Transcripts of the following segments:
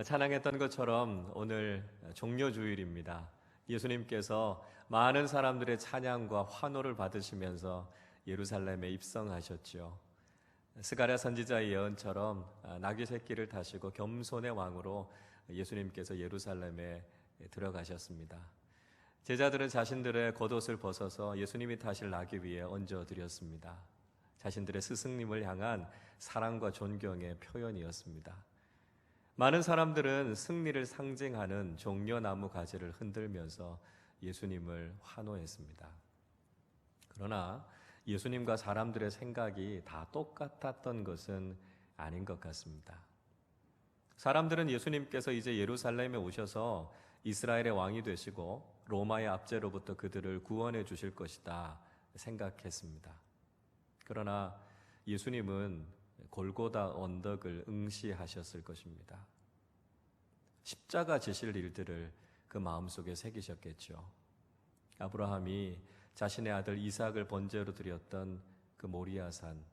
찬양했던 것처럼 오늘 종려주일입니다. 예수님께서 많은 사람들의 찬양과 환호를 받으시면서 예루살렘에 입성하셨죠. 스가랴 선지자의 예언처럼 나귀 새끼를 타시고 겸손의 왕으로 예수님께서 예루살렘에 들어가셨습니다. 제자들은 자신들의 겉옷을 벗어서 예수님이 타실 나귀 위에 얹어드렸습니다. 자신들의 스승님을 향한 사랑과 존경의 표현이었습니다. 많은 사람들은 승리를 상징하는 종려나무 가지를 흔들면서 예수님을 환호했습니다. 그러나 예수님과 사람들의 생각이 다 똑같았던 것은 아닌 것 같습니다. 사람들은 예수님께서 이제 예루살렘에 오셔서 이스라엘의 왕이 되시고 로마의 압제로부터 그들을 구원해 주실 것이다 생각했습니다. 그러나 예수님은 골고다 언덕을 응시하셨을 것입니다. 십자가 지실 일들을 그 마음속에 새기셨겠죠. 아브라함이 자신의 아들 이삭을 번제로 드렸던 그 모리아산,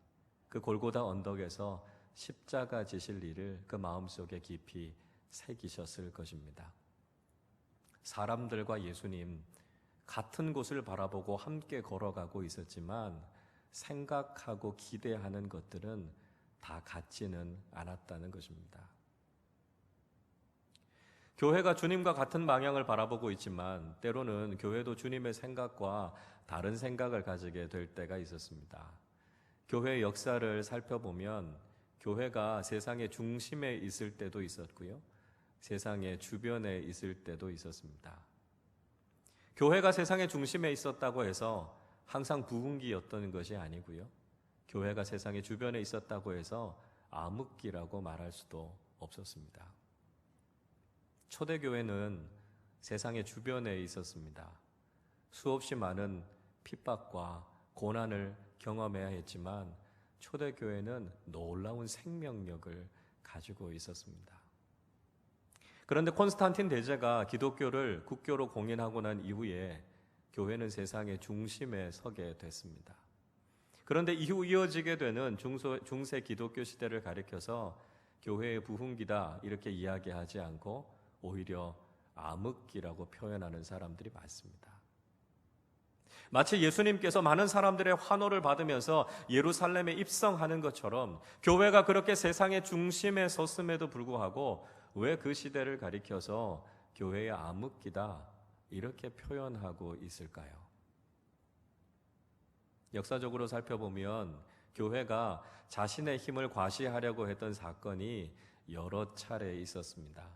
그 골고다 언덕에서 십자가 지실 일을 그 마음속에 깊이 새기셨을 것입니다. 사람들과 예수님 같은 곳을 바라보고 함께 걸어가고 있었지만 생각하고 기대하는 것들은 다 같지는 않았다는 것입니다. 교회가 주님과 같은 방향을 바라보고 있지만 때로는 교회도 주님의 생각과 다른 생각을 가지게 될 때가 있었습니다. 교회의 역사를 살펴보면 교회가 세상의 중심에 있을 때도 있었고요. 세상의 주변에 있을 때도 있었습니다. 교회가 세상의 중심에 있었다고 해서 항상 부흥기였던 것이 아니고요. 교회가 세상의 주변에 있었다고 해서 암흑기라고 말할 수도 없었습니다. 초대교회는 세상의 주변에 있었습니다. 수없이 많은 핍박과 고난을 경험해야 했지만 초대교회는 놀라운 생명력을 가지고 있었습니다. 그런데 콘스탄틴 대제가 기독교를 국교로 공인하고 난 이후에 교회는 세상의 중심에 서게 됐습니다. 그런데 이후 이어지게 되는 중세 기독교 시대를 가리켜서 교회의 부흥기다 이렇게 이야기하지 않고 오히려 암흑기라고 표현하는 사람들이 많습니다. 마치 예수님께서 많은 사람들의 환호를 받으면서 예루살렘에 입성하는 것처럼 교회가 그렇게 세상의 중심에 섰음에도 불구하고 왜 그 시대를 가리켜서 교회의 암흑기다 이렇게 표현하고 있을까요? 역사적으로 살펴보면 교회가 자신의 힘을 과시하려고 했던 사건이 여러 차례 있었습니다.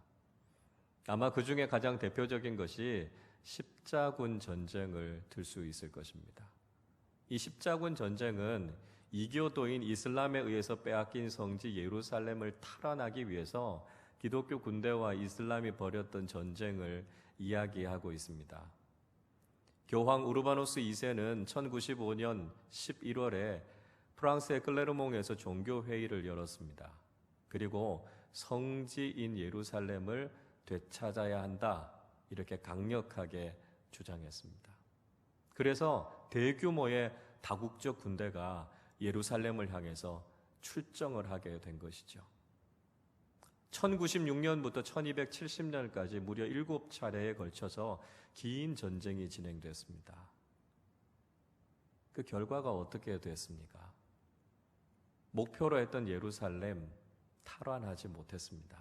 아마 그 중에 가장 대표적인 것이 십자군 전쟁을 들 수 있을 것입니다. 이 십자군 전쟁은 이교도인 이슬람에 의해서 빼앗긴 성지 예루살렘을 탈환하기 위해서 기독교 군대와 이슬람이 벌였던 전쟁을 이야기하고 있습니다. 교황 우르바노스 2세는 1095년 11월에 프랑스의 클레르몽에서 종교회의를 열었습니다. 그리고 성지인 예루살렘을 되찾아야 한다 이렇게 강력하게 주장했습니다. 그래서 대규모의 다국적 군대가 예루살렘을 향해서 출정을 하게 된 것이죠. 1096년부터 1270년까지 무려 7차례에 걸쳐서 긴 전쟁이 진행됐습니다. 그 결과가 어떻게 됐습니까? 목표로 했던 예루살렘 탈환하지 못했습니다.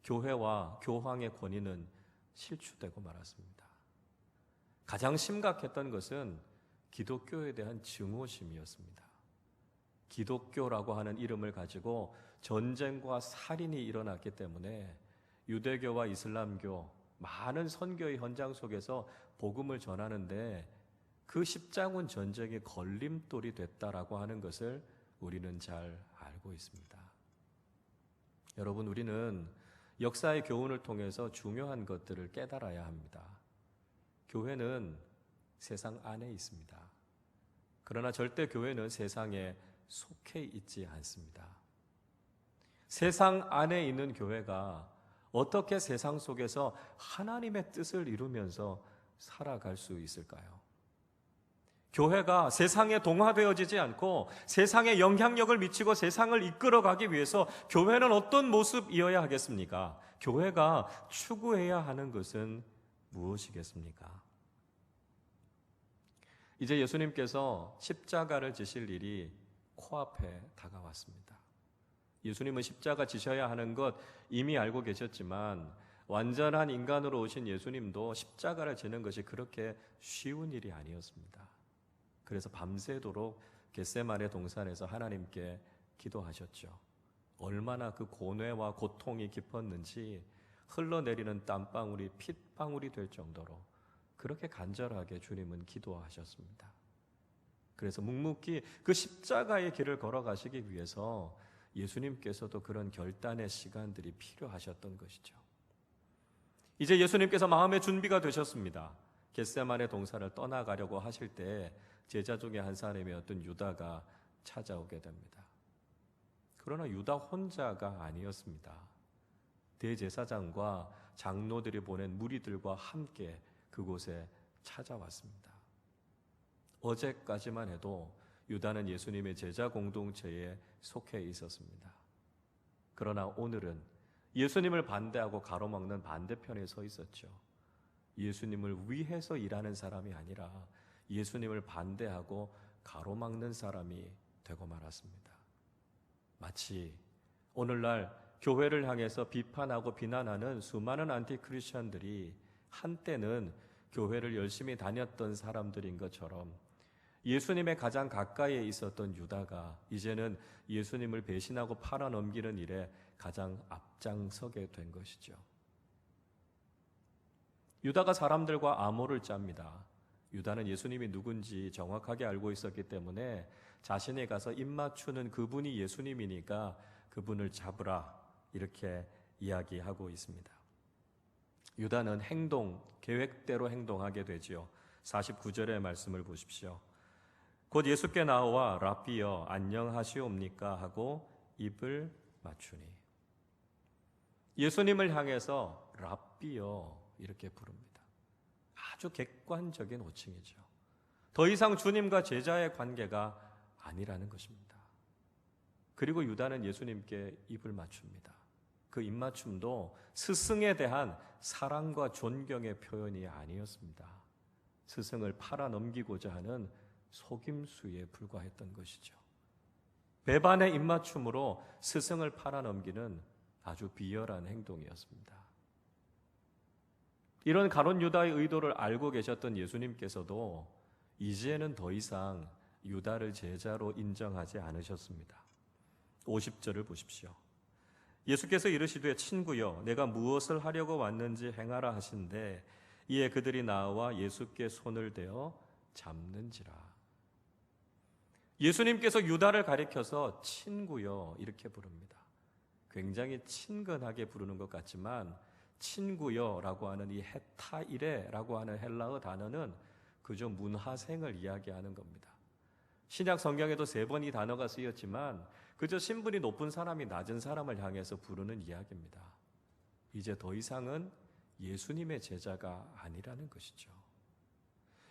교회와 교황의 권위는 실추되고 말았습니다. 가장 심각했던 것은 기독교에 대한 증오심이었습니다. 기독교라고 하는 이름을 가지고 전쟁과 살인이 일어났기 때문에 유대교와 이슬람교 많은 선교의 현장 속에서 복음을 전하는데 그 십자군 전쟁이 걸림돌이 됐다라고 하는 것을 우리는 잘 알고 있습니다. 여러분, 우리는 역사의 교훈을 통해서 중요한 것들을 깨달아야 합니다. 교회는 세상 안에 있습니다. 그러나 절대 교회는 세상에 속해 있지 않습니다. 세상 안에 있는 교회가 어떻게 세상 속에서 하나님의 뜻을 이루면서 살아갈 수 있을까요? 교회가 세상에 동화되어지지 않고 세상에 영향력을 미치고 세상을 이끌어가기 위해서 교회는 어떤 모습이어야 하겠습니까? 교회가 추구해야 하는 것은 무엇이겠습니까? 이제 예수님께서 십자가를 지실 일이 코앞에 다가왔습니다. 예수님은 십자가 지셔야 하는 것 이미 알고 계셨지만 완전한 인간으로 오신 예수님도 십자가를 지는 것이 그렇게 쉬운 일이 아니었습니다. 그래서 밤새도록 겟세마네 동산에서 하나님께 기도하셨죠. 얼마나 그 고뇌와 고통이 깊었는지 흘러내리는 땀방울이 핏방울이 될 정도로 그렇게 간절하게 주님은 기도하셨습니다. 그래서 묵묵히 그 십자가의 길을 걸어가시기 위해서 예수님께서도 그런 결단의 시간들이 필요하셨던 것이죠. 이제 예수님께서 마음의 준비가 되셨습니다. 겟세마네 동산을 떠나가려고 하실 때 제자 중에 한 사람이었던 유다가 찾아오게 됩니다. 그러나 유다 혼자가 아니었습니다. 대제사장과 장로들이 보낸 무리들과 함께 그곳에 찾아왔습니다. 어제까지만 해도 유다는 예수님의 제자 공동체에 속해 있었습니다. 그러나 오늘은 예수님을 반대하고 가로막는 반대편에 서 있었죠. 예수님을 위해서 일하는 사람이 아니라 예수님을 반대하고 가로막는 사람이 되고 말았습니다. 마치 오늘날 교회를 향해서 비판하고 비난하는 수많은 안티크리스천들이 한때는 교회를 열심히 다녔던 사람들인 것처럼 예수님의 가장 가까이에 있었던 유다가 이제는 예수님을 배신하고 팔아넘기는 일에 가장 앞장서게 된 것이죠. 유다가 사람들과 암호를 짭니다. 유다는 예수님이 누군지 정확하게 알고 있었기 때문에 자신이 가서 입맞추는 그분이 예수님이니까 그분을 잡으라 이렇게 이야기하고 있습니다. 유다는 계획대로 행동하게 되지요. 49절의 말씀을 보십시오. 곧 예수께 나와 랍비여 안녕하시옵니까 하고 입을 맞추니. 예수님을 향해서 랍비여 이렇게 부릅니다. 아주 객관적인 호칭이죠. 더 이상 주님과 제자의 관계가 아니라는 것입니다. 그리고 유다는 예수님께 입을 맞춥니다. 그 입맞춤도 스승에 대한 사랑과 존경의 표현이 아니었습니다. 스승을 팔아넘기고자 하는 속임수에 불과했던 것이죠. 배반의 입맞춤으로 스승을 팔아넘기는 아주 비열한 행동이었습니다. 이런 가룟 유다의 의도를 알고 계셨던 예수님께서도 이제는 더 이상 유다를 제자로 인정하지 않으셨습니다. 50절을 보십시오. 예수께서 이르시되 친구여 내가 무엇을 하려고 왔는지 행하라 하신대 이에 그들이 나와 예수께 손을 대어 잡는지라. 예수님께서 유다를 가리켜서 친구여 이렇게 부릅니다. 굉장히 친근하게 부르는 것 같지만 친구여라고 하는 이 헤타이레라고 하는 헬라어 단어는 그저 문하생을 이야기하는 겁니다. 신약 성경에도 3번 이 단어가 쓰였지만 그저 신분이 높은 사람이 낮은 사람을 향해서 부르는 이야기입니다. 이제 더 이상은 예수님의 제자가 아니라는 것이죠.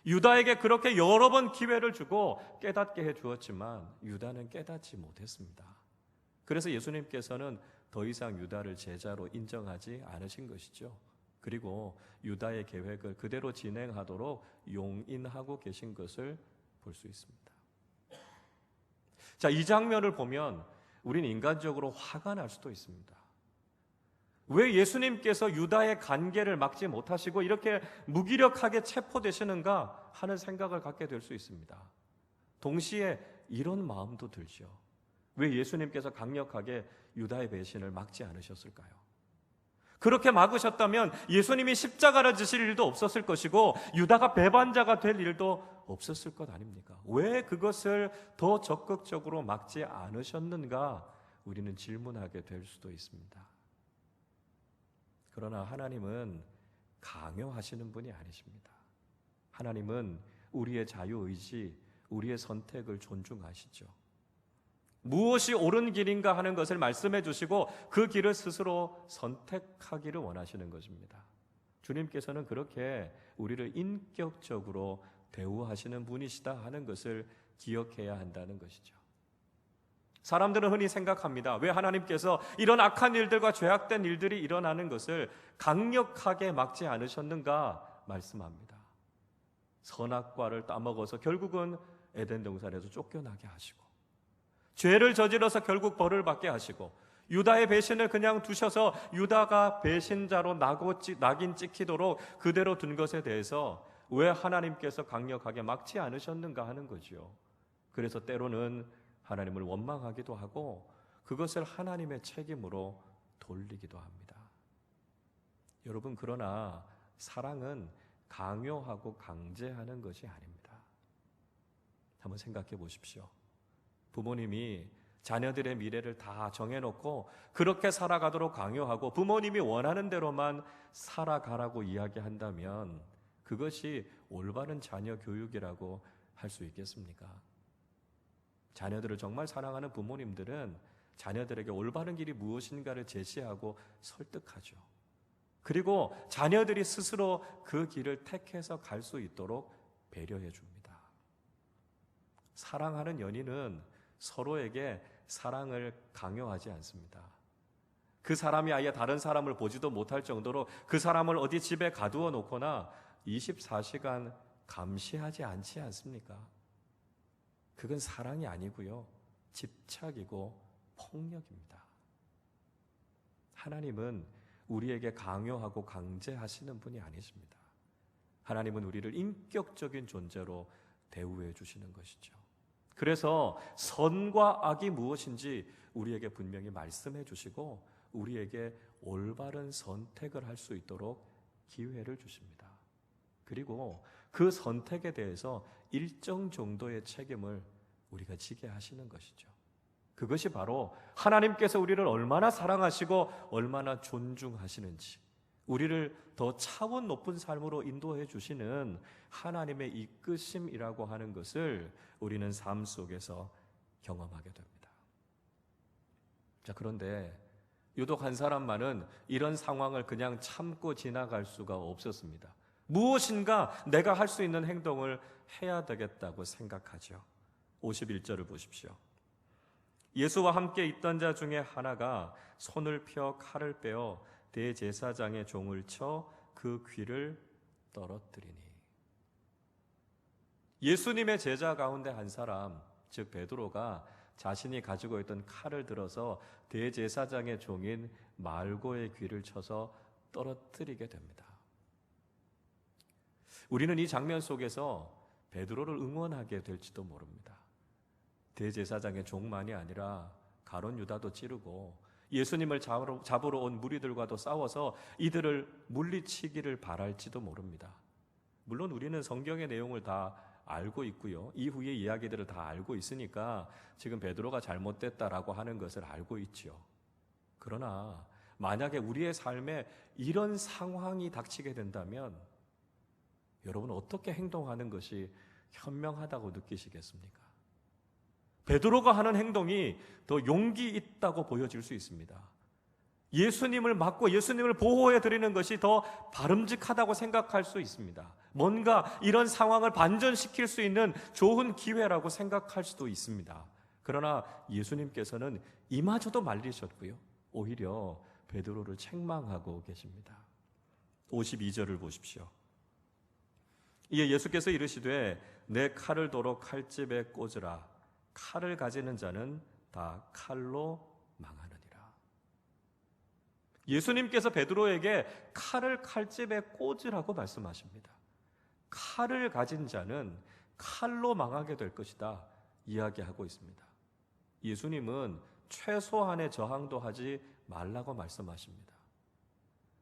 유다에게 그렇게 여러 번 기회를 주고 깨닫게 해주었지만 유다는 깨닫지 못했습니다. 그래서 예수님께서는 더 이상 유다를 제자로 인정하지 않으신 것이죠. 그리고 유다의 계획을 그대로 진행하도록 용인하고 계신 것을 볼 수 있습니다. 자, 이 장면을 보면 우리는 인간적으로 화가 날 수도 있습니다. 왜 예수님께서 유다의 관계를 막지 못하시고 이렇게 무기력하게 체포되시는가 하는 생각을 갖게 될 수 있습니다. 동시에 이런 마음도 들죠. 왜 예수님께서 강력하게 유다의 배신을 막지 않으셨을까요? 그렇게 막으셨다면 예수님이 십자가를 지실 일도 없었을 것이고 유다가 배반자가 될 일도 없었을 것 아닙니까? 왜 그것을 더 적극적으로 막지 않으셨는가 우리는 질문하게 될 수도 있습니다. 그러나 하나님은 강요하시는 분이 아니십니다. 하나님은 우리의 자유의지, 우리의 선택을 존중하시죠. 무엇이 옳은 길인가 하는 것을 말씀해 주시고 그 길을 스스로 선택하기를 원하시는 것입니다. 주님께서는 그렇게 우리를 인격적으로 대우하시는 분이시다 하는 것을 기억해야 한다는 것이죠. 사람들은 흔히 생각합니다. 왜 하나님께서 이런 악한 일들과 죄악된 일들이 일어나는 것을 강력하게 막지 않으셨는가 말씀합니다. 선악과를 따먹어서 결국은 에덴 동산에서 쫓겨나게 하시고, 죄를 저질러서 결국 벌을 받게 하시고, 유다의 배신을 그냥 두셔서 유다가 배신자로 낙인 찍히도록 그대로 둔 것에 대해서 왜 하나님께서 강력하게 막지 않으셨는가 하는 거죠. 그래서 때로는 하나님을 원망하기도 하고 그것을 하나님의 책임으로 돌리기도 합니다. 여러분, 그러나 사랑은 강요하고 강제하는 것이 아닙니다. 한번 생각해 보십시오. 부모님이 자녀들의 미래를 다 정해놓고 그렇게 살아가도록 강요하고 부모님이 원하는 대로만 살아가라고 이야기한다면 그것이 올바른 자녀 교육이라고 할 수 있겠습니까? 자녀들을 정말 사랑하는 부모님들은 자녀들에게 올바른 길이 무엇인가를 제시하고 설득하죠. 그리고 자녀들이 스스로 그 길을 택해서 갈 수 있도록 배려해 줍니다. 사랑하는 연인은 서로에게 사랑을 강요하지 않습니다. 그 사람이 아예 다른 사람을 보지도 못할 정도로 그 사람을 어디 집에 가두어 놓거나 24시간 감시하지 않지 않습니까? 그건 사랑이 아니고요, 집착이고 폭력입니다. 하나님은 우리에게 강요하고 강제하시는 분이 아니십니다. 하나님은 우리를 인격적인 존재로 대우해 주시는 것이죠. 그래서 선과 악이 무엇인지 우리에게 분명히 말씀해 주시고 우리에게 올바른 선택을 할 수 있도록 기회를 주십니다. 그리고 그 선택에 대해서 일정 정도의 책임을 우리가 지게 하시는 것이죠. 그것이 바로 하나님께서 우리를 얼마나 사랑하시고 얼마나 존중하시는지, 우리를 더 차원 높은 삶으로 인도해 주시는 하나님의 이끄심이라고 하는 것을 우리는 삶 속에서 경험하게 됩니다. 자, 그런데 유독 한 사람만은 이런 상황을 그냥 참고 지나갈 수가 없었습니다. 무엇인가 내가 할 수 있는 행동을 해야 되겠다고 생각하죠. 51절을 보십시오. 예수와 함께 있던 자 중에 하나가 손을 펴 칼을 빼어 대제사장의 종을 쳐 그 귀를 떨어뜨리니. 예수님의 제자 가운데 한 사람, 즉 베드로가 자신이 가지고 있던 칼을 들어서 대제사장의 종인 말고의 귀를 쳐서 떨어뜨리게 됩니다. 우리는 이 장면 속에서 베드로를 응원하게 될지도 모릅니다. 대제사장의 종만이 아니라 가룟 유다도 찌르고 예수님을 잡으러 온 무리들과도 싸워서 이들을 물리치기를 바랄지도 모릅니다. 물론 우리는 성경의 내용을 다 알고 있고요, 이후의 이야기들을 다 알고 있으니까 지금 베드로가 잘못됐다라고 하는 것을 알고 있죠. 그러나 만약에 우리의 삶에 이런 상황이 닥치게 된다면 여러분은 어떻게 행동하는 것이 현명하다고 느끼시겠습니까? 베드로가 하는 행동이 더 용기 있다고 보여질 수 있습니다. 예수님을 맡고 예수님을 보호해 드리는 것이 더 바람직하다고 생각할 수 있습니다. 뭔가 이런 상황을 반전시킬 수 있는 좋은 기회라고 생각할 수도 있습니다. 그러나 예수님께서는 이마저도 말리셨고요, 오히려 베드로를 책망하고 계십니다. 52절을 보십시오. 이에 예수께서 이르시되 내 칼을 도로 칼집에 꽂으라. 칼을 가지는 자는 다 칼로 망하느니라. 예수님께서 베드로에게 칼을 칼집에 꽂으라고 말씀하십니다. 칼을 가진 자는 칼로 망하게 될 것이다 이야기하고 있습니다. 예수님은 최소한의 저항도 하지 말라고 말씀하십니다.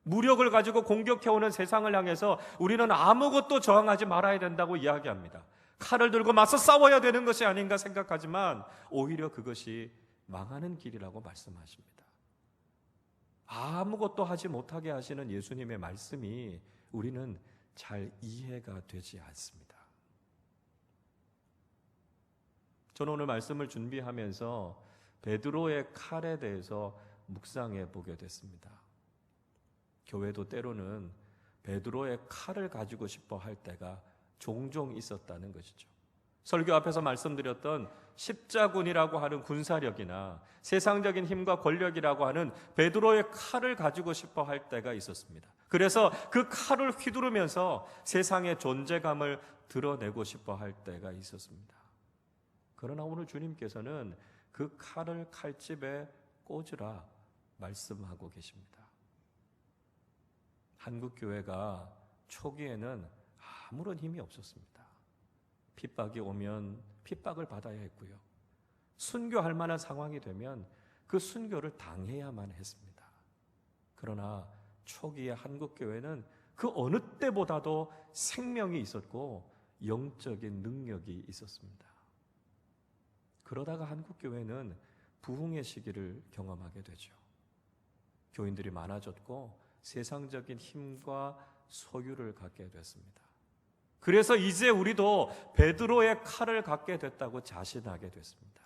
무력을 가지고 공격해오는 세상을 향해서 우리는 아무것도 저항하지 말아야 된다고 이야기합니다. 칼을 들고 맞서 싸워야 되는 것이 아닌가 생각하지만 오히려 그것이 망하는 길이라고 말씀하십니다. 아무것도 하지 못하게 하시는 예수님의 말씀이 우리는 잘 이해가 되지 않습니다. 저는 오늘 말씀을 준비하면서 베드로의 칼에 대해서 묵상해 보게 됐습니다. 교회도 때로는 베드로의 칼을 가지고 싶어 할 때가 종종 있었다는 것이죠. 설교 앞에서 말씀드렸던 십자군이라고 하는 군사력이나 세상적인 힘과 권력이라고 하는 베드로의 칼을 가지고 싶어 할 때가 있었습니다. 그래서 그 칼을 휘두르면서 세상의 존재감을 드러내고 싶어 할 때가 있었습니다. 그러나 오늘 주님께서는 그 칼을 칼집에 꽂으라 말씀하고 계십니다. 한국교회가 초기에는 아무런 힘이 없었습니다. 핍박이 오면 핍박을 받아야 했고요. 순교할 만한 상황이 되면 그 순교를 당해야만 했습니다. 그러나 초기의 한국교회는 그 어느 때보다도 생명이 있었고 영적인 능력이 있었습니다. 그러다가 한국교회는 부흥의 시기를 경험하게 되죠. 교인들이 많아졌고 세상적인 힘과 소유를 갖게 됐습니다. 그래서 이제 우리도 베드로의 칼을 갖게 됐다고 자신하게 됐습니다.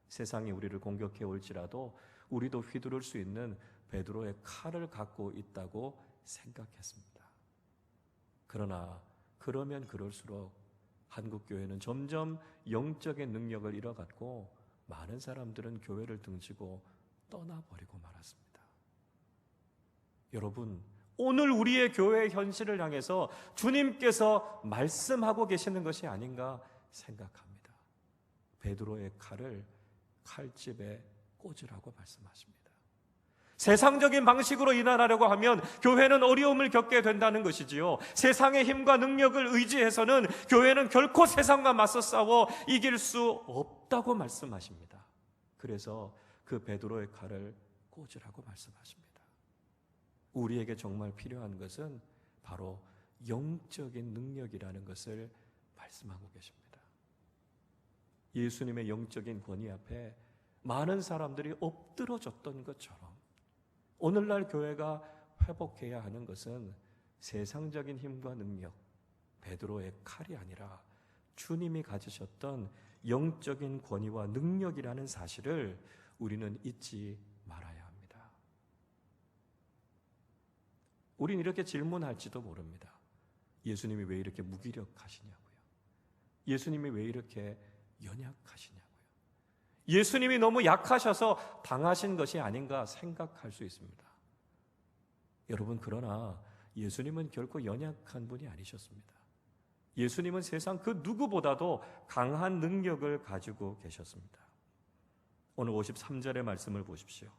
세상이 우리를 공격해 올지라도 우리도 휘두를 수 있는 베드로의 칼을 갖고 있다고 생각했습니다. 그러나 그러면 그럴수록 한국교회는 점점 영적인 능력을 잃어갔고 많은 사람들은 교회를 등지고 떠나버리고 말았습니다. 여러분, 오늘 우리의 교회의 현실을 향해서 주님께서 말씀하고 계시는 것이 아닌가 생각합니다. 베드로의 칼을 칼집에 꽂으라고 말씀하십니다. 세상적인 방식으로 일어나려고 하면 교회는 어려움을 겪게 된다는 것이지요. 세상의 힘과 능력을 의지해서는 교회는 결코 세상과 맞서 싸워 이길 수 없다고 말씀하십니다. 그래서 그 베드로의 칼을 꽂으라고 말씀하십니다. 우리에게 정말 필요한 것은 바로 영적인 능력이라는 것을 말씀하고 계십니다. 예수님의 영적인 권위 앞에 많은 사람들이 엎드러졌던 것처럼 오늘날 교회가 회복해야 하는 것은 세상적인 힘과 능력, 베드로의 칼이 아니라 주님이 가지셨던 영적인 권위와 능력이라는 사실을 우리는 잊지 말아야 합니다. 우린 이렇게 질문할지도 모릅니다. 예수님이 왜 이렇게 무기력하시냐고요? 예수님이 왜 이렇게 연약하시냐고요? 예수님이 너무 약하셔서 당하신 것이 아닌가 생각할 수 있습니다. 여러분, 그러나 예수님은 결코 연약한 분이 아니셨습니다. 예수님은 세상 그 누구보다도 강한 능력을 가지고 계셨습니다. 오늘 53절의 말씀을 보십시오.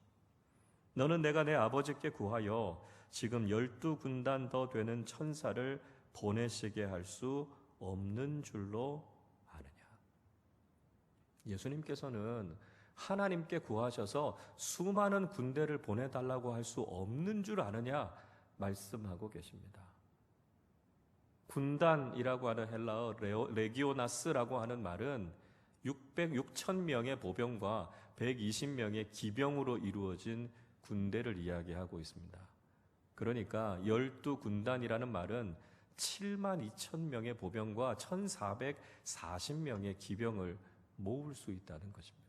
너는 내가 내 아버지께 구하여 지금 12군단 더 되는 천사를 보내시게 할 수 없는 줄로 아느냐. 예수님께서는 하나님께 구하셔서 수많은 군대를 보내달라고 할 수 없는 줄 아느냐 말씀하고 계십니다. 군단이라고 하는 헬라어 레기오나스라고 하는 말은 6,000명의 보병과 120명의 기병으로 이루어진 군대를 이야기하고 있습니다. 그러니까 12군단이라는 말은 72,000명의 보병과 1,440명의 기병을 모을 수 있다는 것입니다.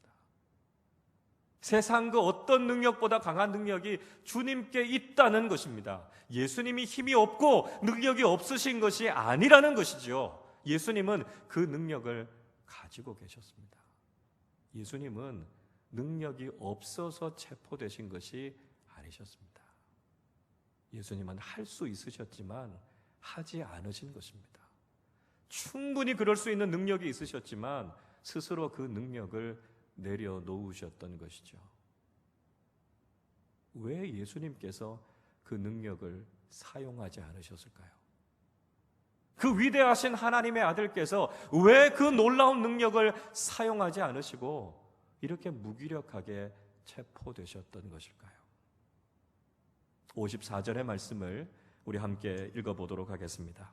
세상 그 어떤 능력보다 강한 능력이 주님께 있다는 것입니다. 예수님이 힘이 없고 능력이 없으신 것이 아니라는 것이죠. 예수님은 그 능력을 가지고 계셨습니다. 예수님은 능력이 없어서 체포되신 것이 아니셨습니다. 예수님은 할 수 있으셨지만 하지 않으신 것입니다. 충분히 그럴 수 있는 능력이 있으셨지만 스스로 그 능력을 내려놓으셨던 것이죠. 왜 예수님께서 그 능력을 사용하지 않으셨을까요? 그 위대하신 하나님의 아들께서 왜 그 놀라운 능력을 사용하지 않으시고 이렇게 무기력하게 체포되셨던 것일까요? 54절의 말씀을 우리 함께 읽어보도록 하겠습니다.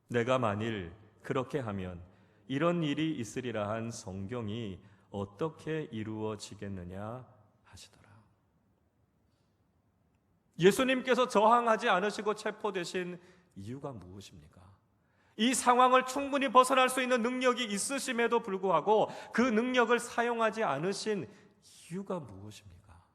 내가 만일 그렇게 하면 이런 일이 있으리라 한 성경이 어떻게 이루어지겠느냐 하시더라. 예수님께서 저항하지 않으시고 체포되신 이유가 무엇입니까? 이 상황을 충분히 벗어날 수 있는 능력이 있으심에도 불구하고 그 능력을 사용하지 않으신 이유가 무엇입니까?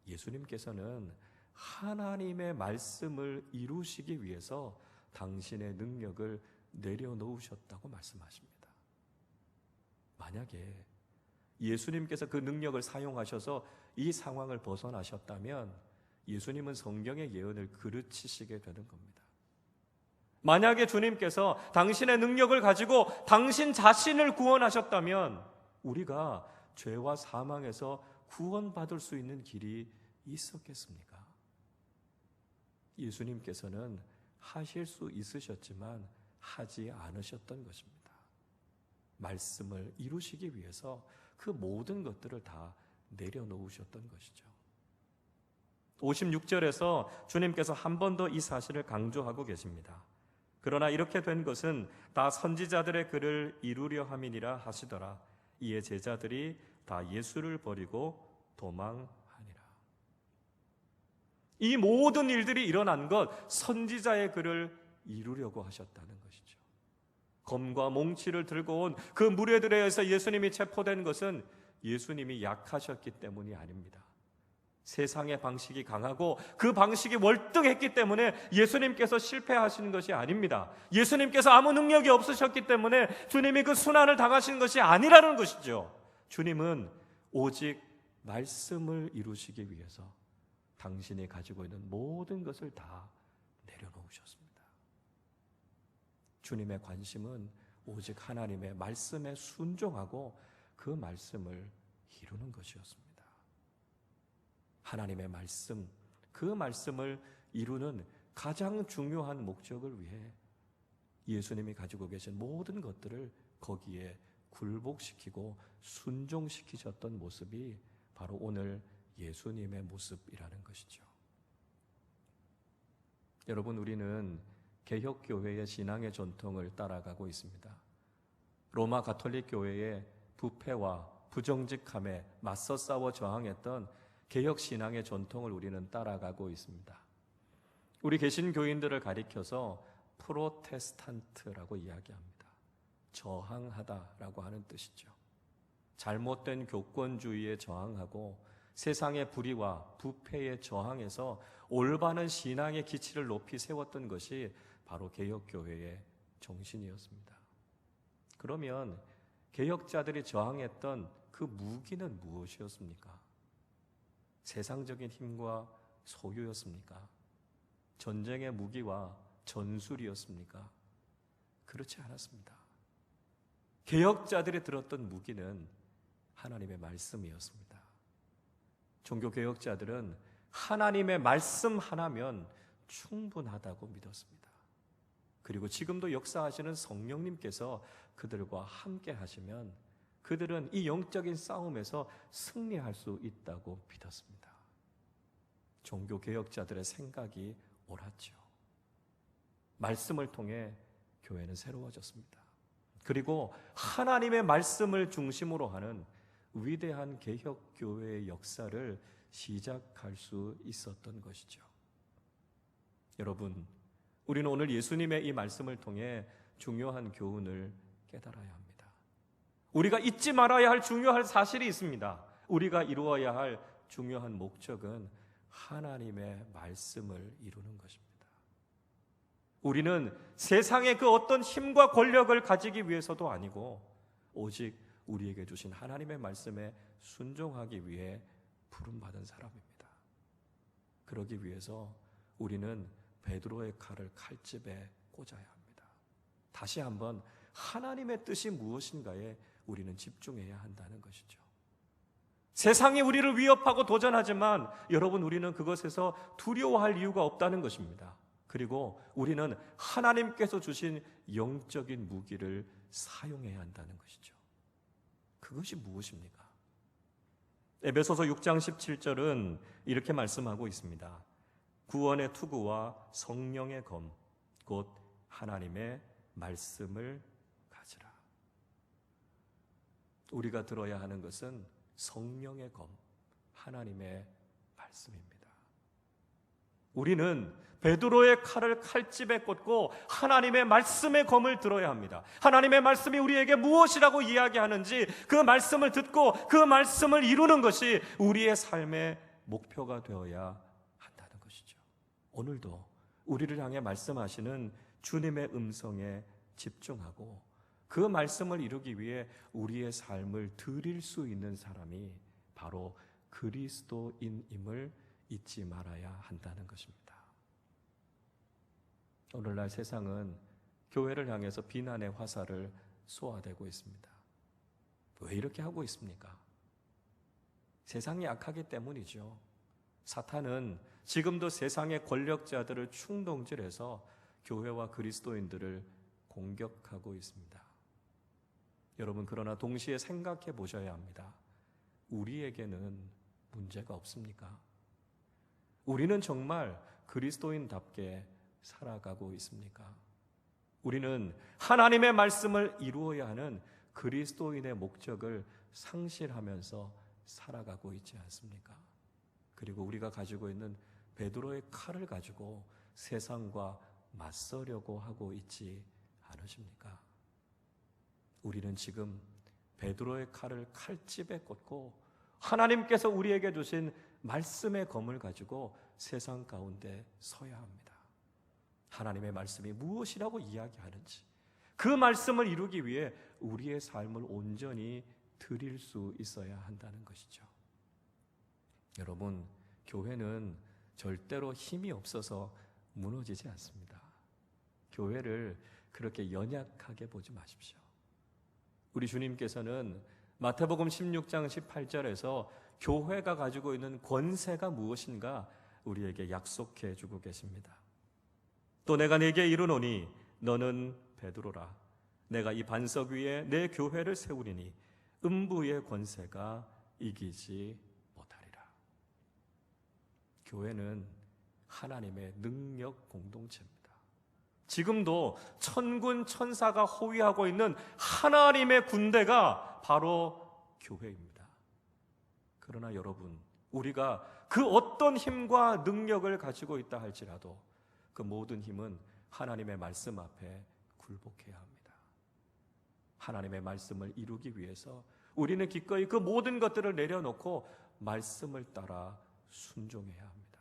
예수님께서는 하나님의 말씀을 이루시기 위해서 당신의 능력을 내려놓으셨다고 말씀하십니다. 만약에 예수님께서 그 능력을 사용하셔서 이 상황을 벗어나셨다면 예수님은 성경의 예언을 그르치시게 되는 겁니다. 만약에 주님께서 당신의 능력을 가지고 당신 자신을 구원하셨다면 우리가 죄와 사망에서 구원받을 수 있는 길이 있었겠습니까? 예수님께서는 하실 수 있으셨지만 하지 않으셨던 것입니다. 말씀을 이루시기 위해서 그 모든 것들을 다 내려놓으셨던 것이죠. 56절에서 주님께서 한 번 더 이 사실을 강조하고 계십니다. 그러나 이렇게 된 것은 다 선지자들의 글을 이루려 함이니라 하시더라. 이에 제자들이 다 예수를 버리고 도망하니라. 이 모든 일들이 일어난 것 선지자의 글을 이루려고 하셨다는 것이죠. 검과 몽치를 들고 온 그 무리들에 의해서 예수님이 체포된 것은 예수님이 약하셨기 때문이 아닙니다. 세상의 방식이 강하고 그 방식이 월등했기 때문에 예수님께서 실패하시는 것이 아닙니다. 예수님께서 아무 능력이 없으셨기 때문에 주님이 그 순환을 당하신 것이 아니라는 것이죠. 주님은 오직 말씀을 이루시기 위해서 당신이 가지고 있는 모든 것을 다 내려놓으셨습니다. 주님의 관심은 오직 하나님의 말씀에 순종하고 그 말씀을 이루는 것이었습니다. 하나님의 말씀, 그 말씀을 이루는 가장 중요한 목적을 위해 예수님이 가지고 계신 모든 것들을 거기에 굴복시키고 순종시키셨던 모습이 바로 오늘 예수님의 모습이라는 것이죠. 여러분, 우리는 개혁교회의 신앙의 전통을 따라가고 있습니다. 로마 가톨릭 교회의 부패와 부정직함에 맞서 싸워 저항했던 개혁신앙의 전통을 우리는 따라가고 있습니다. 우리 개신교인들을 가리켜서 프로테스탄트라고 이야기합니다. 저항하다라고 하는 뜻이죠. 잘못된 교권주의에 저항하고 세상의 불의와 부패에 저항해서 올바른 신앙의 기치를 높이 세웠던 것이 바로 개혁교회의 정신이었습니다. 그러면 개혁자들이 저항했던 그 무기는 무엇이었습니까? 세상적인 힘과 소유였습니까? 전쟁의 무기와 전술이었습니까? 그렇지 않았습니다. 개혁자들이 들었던 무기는 하나님의 말씀이었습니다. 종교개혁자들은 하나님의 말씀 하나면 충분하다고 믿었습니다. 그리고 지금도 역사하시는 성령님께서 그들과 함께 하시면 그들은 이 영적인 싸움에서 승리할 수 있다고 믿었습니다. 종교개혁자들의 생각이 옳았죠. 말씀을 통해 교회는 새로워졌습니다. 그리고 하나님의 말씀을 중심으로 하는 위대한 개혁교회의 역사를 시작할 수 있었던 것이죠. 여러분, 우리는 오늘 예수님의 이 말씀을 통해 중요한 교훈을 깨달아야 합니다. 우리가 잊지 말아야 할 중요한 사실이 있습니다. 우리가 이루어야 할 중요한 목적은 하나님의 말씀을 이루는 것입니다. 우리는 세상의 그 어떤 힘과 권력을 가지기 위해서도 아니고 오직 우리에게 주신 하나님의 말씀에 순종하기 위해 부름받은 사람입니다. 그러기 위해서 우리는 베드로의 칼을 칼집에 꽂아야 합니다. 다시 한번 하나님의 뜻이 무엇인가에 우리는 집중해야 한다는 것이죠. 세상이 우리를 위협하고 도전하지만 여러분, 우리는 그것에서 두려워할 이유가 없다는 것입니다. 그리고 우리는 하나님께서 주신 영적인 무기를 사용해야 한다는 것이죠. 그것이 무엇입니까? 에베소서 6장 17절은 이렇게 말씀하고 있습니다. 구원의 투구와 성령의 검, 곧 하나님의 말씀을 가지라. 우리가 들어야 하는 것은 성령의 검, 하나님의 말씀입니다. 우리는 베드로의 칼을 칼집에 꽂고 하나님의 말씀의 검을 들어야 합니다. 하나님의 말씀이 우리에게 무엇이라고 이야기하는지 그 말씀을 듣고 그 말씀을 이루는 것이 우리의 삶의 목표가 되어야 한다는 것이죠. 오늘도 우리를 향해 말씀하시는 주님의 음성에 집중하고 그 말씀을 이루기 위해 우리의 삶을 드릴 수 있는 사람이 바로 그리스도인임을 잊지 말아야 한다는 것입니다. 오늘날 세상은 교회를 향해서 비난의 화살을 쏘아대고 있습니다. 왜 이렇게 하고 있습니까? 세상이 약하기 때문이죠. 사탄은 지금도 세상의 권력자들을 충동질해서 교회와 그리스도인들을 공격하고 있습니다. 여러분, 그러나 동시에 생각해 보셔야 합니다. 우리에게는 문제가 없습니까? 우리는 정말 그리스도인답게 살아가고 있습니까? 우리는 하나님의 말씀을 이루어야 하는 그리스도인의 목적을 상실하면서 살아가고 있지 않습니까? 그리고 우리가 가지고 있는 베드로의 칼을 가지고 세상과 맞서려고 하고 있지 않으십니까? 우리는 지금 베드로의 칼을 칼집에 꽂고 하나님께서 우리에게 주신 말씀의 검을 가지고 세상 가운데 서야 합니다. 하나님의 말씀이 무엇이라고 이야기하는지 그 말씀을 이루기 위해 우리의 삶을 온전히 드릴 수 있어야 한다는 것이죠. 여러분, 교회는 절대로 힘이 없어서 무너지지 않습니다. 교회를 그렇게 연약하게 보지 마십시오. 우리 주님께서는 마태복음 16장 18절에서 교회가 가지고 있는 권세가 무엇인가 우리에게 약속해 주고 계십니다. 또 내가 네게 이르노니 너는 베드로라. 내가 이 반석 위에 내 교회를 세우리니 음부의 권세가 이기지 못하리라. 교회는 하나님의 능력 공동체입니다. 지금도 천군 천사가 호위하고 있는 하나님의 군대가 바로 교회입니다. 그러나 여러분, 우리가 그 어떤 힘과 능력을 가지고 있다 할지라도 그 모든 힘은 하나님의 말씀 앞에 굴복해야 합니다. 하나님의 말씀을 이루기 위해서 우리는 기꺼이 그 모든 것들을 내려놓고 말씀을 따라 순종해야 합니다.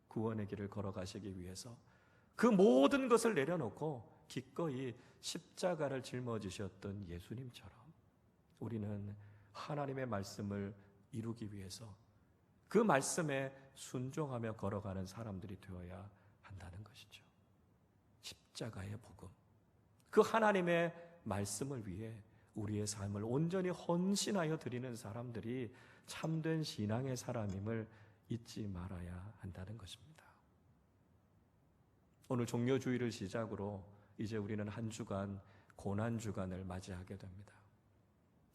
구원의 길을 걸어가시기 위해서 그 모든 것을 내려놓고 기꺼이 십자가를 짊어지셨던 예수님처럼 우리는 하나님의 말씀을 이루기 위해서 그 말씀에 순종하며 걸어가는 사람들이 되어야 한다는 것이죠. 십자가의 복음, 그 하나님의 말씀을 위해 우리의 삶을 온전히 헌신하여 드리는 사람들이 참된 신앙의 사람임을 잊지 말아야 한다는 것입니다. 오늘 종료주일을 시작으로 이제 우리는 한 주간 고난주간을 맞이하게 됩니다.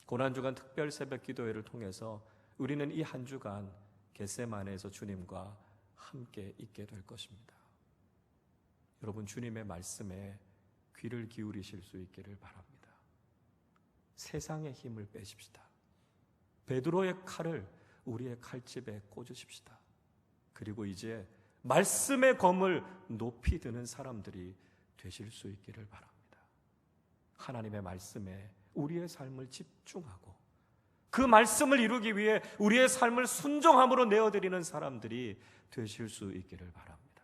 고난주간 특별 새벽 기도회를 통해서 우리는 이 한 주간 겟세마네에서 주님과 함께 있게 될 것입니다. 여러분, 주님의 말씀에 귀를 기울이실 수 있기를 바랍니다. 세상의 힘을 빼십시다. 베드로의 칼을 우리의 칼집에 꽂으십시다. 그리고 이제 말씀의 검을 높이 드는 사람들이 되실 수 있기를 바랍니다. 하나님의 말씀에 우리의 삶을 집중하고 그 말씀을 이루기 위해 우리의 삶을 순종함으로 내어드리는 사람들이 되실 수 있기를 바랍니다.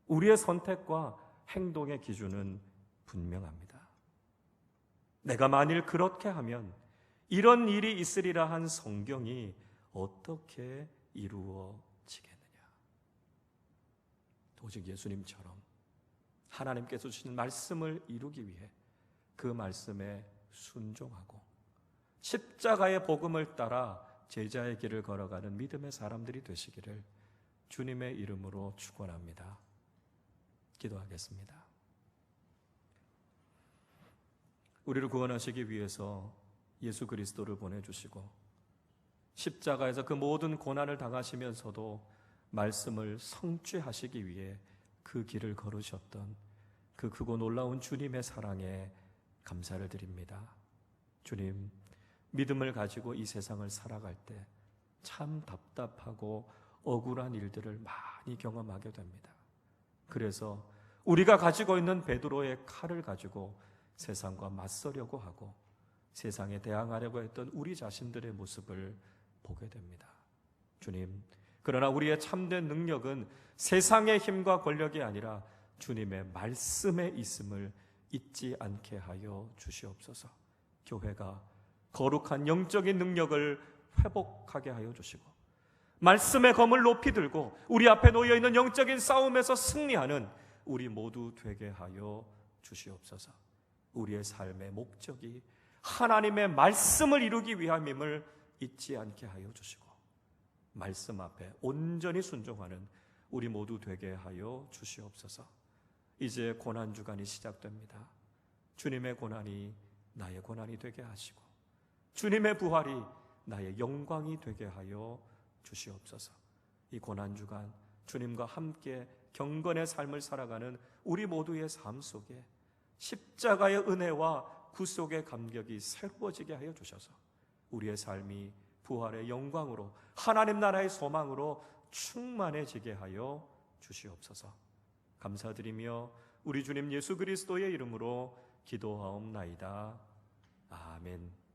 우리의 선택과 행동의 기준은 분명합니다. 내가 만일 그렇게 하면 이런 일이 있으리라 한 성경이 어떻게 이루어지겠느냐? 오직 예수님처럼 하나님께서 주신 말씀을 이루기 위해 그 말씀에 순종하고 십자가의 복음을 따라 제자의 길을 걸어가는 믿음의 사람들이 되시기를 주님의 이름으로 축원합니다. 기도하겠습니다. 우리를 구원하시기 위해서 예수 그리스도를 보내주시고 십자가에서 그 모든 고난을 당하시면서도 말씀을 성취하시기 위해 그 길을 걸으셨던 그 크고 놀라운 주님의 사랑에 감사를 드립니다. 주님, 믿음을 가지고 이 세상을 살아갈 때 참 답답하고 억울한 일들을 많이 경험하게 됩니다. 그래서 우리가 가지고 있는 베드로의 칼을 가지고 세상과 맞서려고 하고 세상에 대항하려고 했던 우리 자신들의 모습을 보게 됩니다. 주님, 그러나 우리의 참된 능력은 세상의 힘과 권력이 아니라 주님의 말씀에 있음을 잊지 않게 하여 주시옵소서. 교회가 거룩한 영적인 능력을 회복하게 하여 주시고 말씀의 검을 높이 들고 우리 앞에 놓여있는 영적인 싸움에서 승리하는 우리 모두 되게 하여 주시옵소서. 우리의 삶의 목적이 하나님의 말씀을 이루기 위함임을 잊지 않게 하여 주시고 말씀 앞에 온전히 순종하는 우리 모두 되게 하여 주시옵소서. 이제 고난주간이 시작됩니다. 주님의 고난이 나의 고난이 되게 하시고 주님의 부활이 나의 영광이 되게 하여 주시옵소서. 이 고난주간 주님과 함께 경건의 삶을 살아가는 우리 모두의 삶 속에 십자가의 은혜와 구속의 감격이 새로워지게 하여 주셔서 우리의 삶이 부활의 영광으로 하나님 나라의 소망으로 충만해지게 하여 주시옵소서. 감사드리며 우리 주님 예수 그리스도의 이름으로 기도하옵나이다. 아멘.